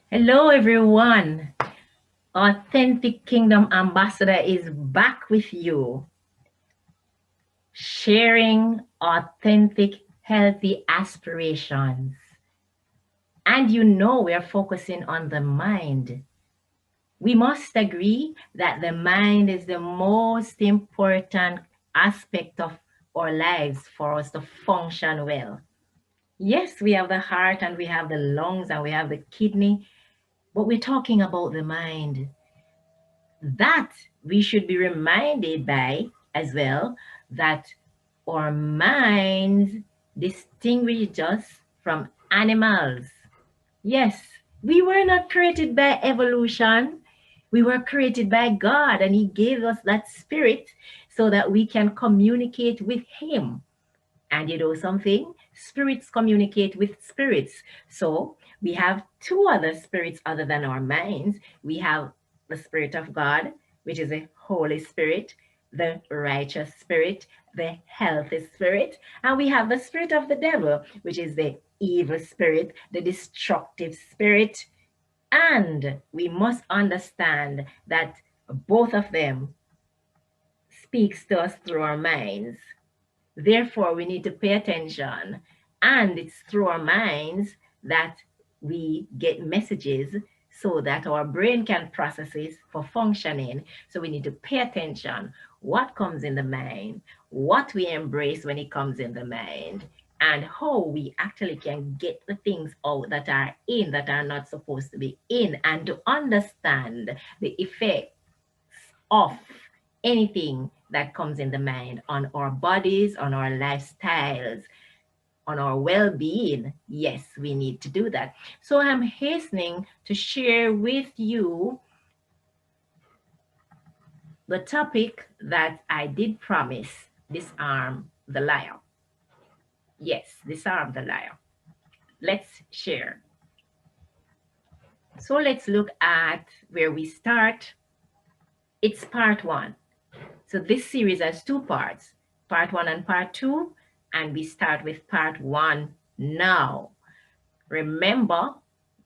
Hello, everyone. Authentic Kingdom Ambassador is back with you, sharing authentic, healthy aspirations. And we are focusing on the mind. We must agree that the mind is the most important aspect of our lives for us to function well. Yes, we have the heart and we have the lungs and we have the kidney, but we're talking about the mind. That we should be reminded by as well that our minds distinguish us from animals. Yes, we were not created by evolution. We were created by God, and He gave us that spirit so that we can communicate with Him. And you know something? Spirits communicate with spirits. So we have two other spirits other than our minds. We have the Spirit of God, which is a Holy Spirit, the righteous spirit, the healthy spirit, and we have the spirit of the devil, which is the evil spirit, the destructive spirit. And we must understand that both of them speaks to us through our minds. Therefore, we need to pay attention. And it's through our minds that we get messages so that our brain can process it for functioning. So we need to pay attention what comes in the mind, what we embrace when it comes in the mind, and how we actually can get the things out that are in that are not supposed to be in, and to understand the effect of anything that comes in the mind on our bodies, on our lifestyles, on our well being. Yes, we need to do that. So I'm hastening to share with you the topic that I did promise: disarm the liar. Yes, disarm the liar. Let's share. So let's look at where we start. It's part one. So this series has two parts, part one and part two, and we start with part one now. Remember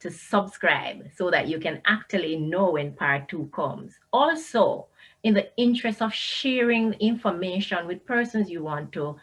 to subscribe so that you can actually know when part two comes. Also, in the interest of sharing information with persons you want to,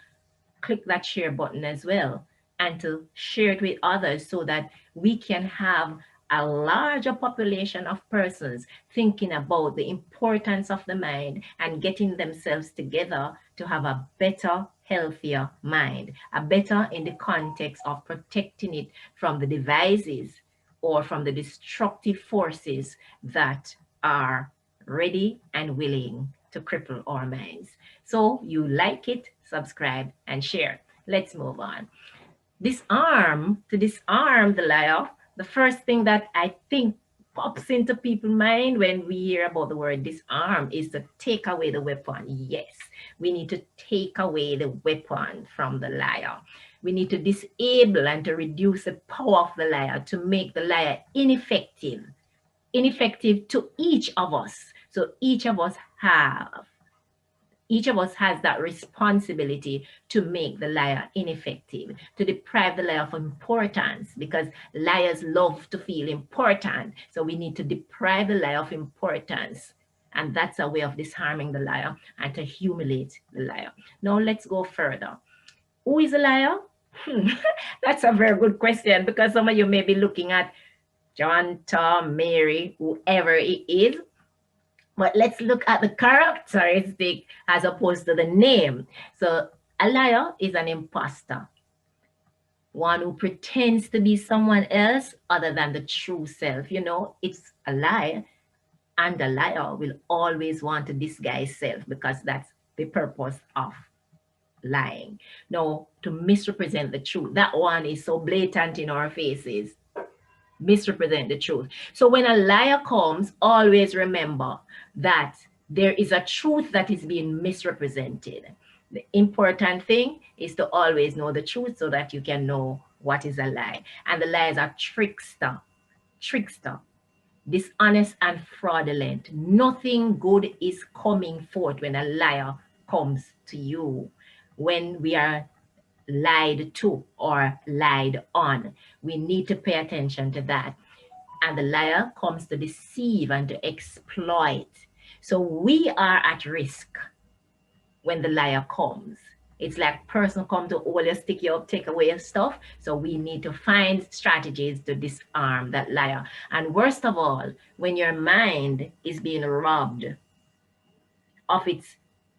click that share button as well, and to share it with others so that we can have a larger population of persons thinking about the importance of the mind and getting themselves together to have a better, healthier mind, a better in the context of protecting it from the devices or from the destructive forces that are ready and willing to cripple our minds. So you like it, subscribe, and share. Let's move on. To disarm the liar, the first thing that I think pops into people's mind when we hear about the word disarm is to take away the weapon. Yes, we need to take away the weapon from the liar. We need to disable and to reduce the power of the liar, to make the liar ineffective to each of us. So each of us has that responsibility to make the liar ineffective, to deprive the liar of importance, because liars love to feel important. So we need to deprive the liar of importance. And that's a way of disarming the liar and to humiliate the liar. Now let's go further. Who is a liar? That's a very good question, because some of you may be looking at John, Tom, Mary, whoever it is. But let's look at the characteristic as opposed to the name. So a liar is an imposter, one who pretends to be someone else other than the true self. It's a lie, and a liar will always want to disguise self, because that's the purpose of lying. Now, to misrepresent the truth, that one is so blatant in our faces. Misrepresent the truth. So when a liar comes, always remember that there is a truth that is being misrepresented. The important thing is to always know the truth so that you can know what is a lie. And the lie is a trickster, dishonest and fraudulent. Nothing good is coming forth when a liar comes to you. When we are lied to or lied on, we need to pay attention to that. And the liar comes to deceive and to exploit. So we are at risk when the liar comes. It's like person come to all your stick you up, take away your stuff. So we need to find strategies to disarm that liar. And worst of all, when your mind is being robbed of its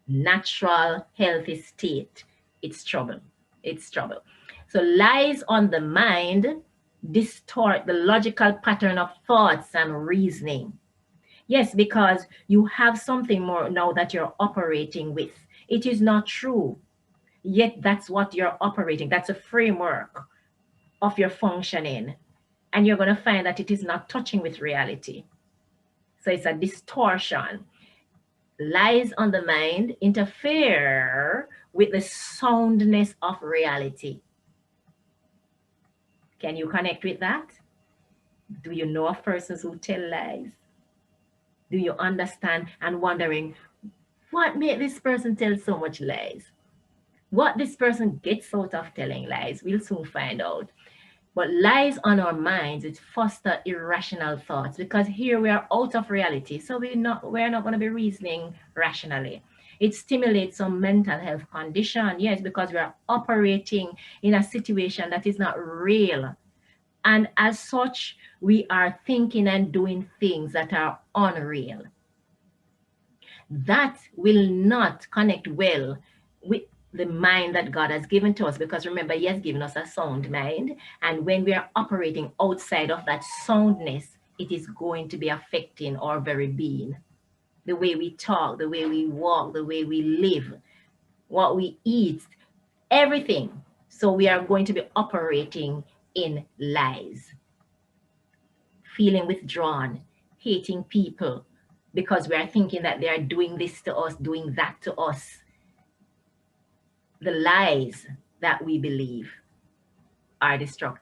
natural healthy state, it's trouble. It's trouble. So lies on the mind distort the logical pattern of thoughts and reasoning. Yes, because you have something more now that you're operating with. It is not true, yet that's what you're operating. That's a framework of your functioning. And you're going to find that it is not touching with reality. So it's a distortion. Lies on the mind interfere with the soundness of reality. Can you connect with that? Do you know of persons who tell lies? Do you understand and wondering what made this person tell so much lies? What this person gets out of telling lies, we'll soon find out. But lies on our minds, it foster irrational thoughts because here we are out of reality. So we're not going to be reasoning rationally. It stimulates some mental health condition, yes, because we are operating in a situation that is not real. And as such, we are thinking and doing things that are unreal. That will not connect well with the mind that God has given to us, because remember, He has given us a sound mind. And when we are operating outside of that soundness, it is going to be affecting our very being. The way we talk, the way we walk, the way we live, what we eat, everything. So we are going to be operating in lies, feeling withdrawn, hating people because we are thinking that they are doing this to us, doing that to us. The lies that we believe are destructive.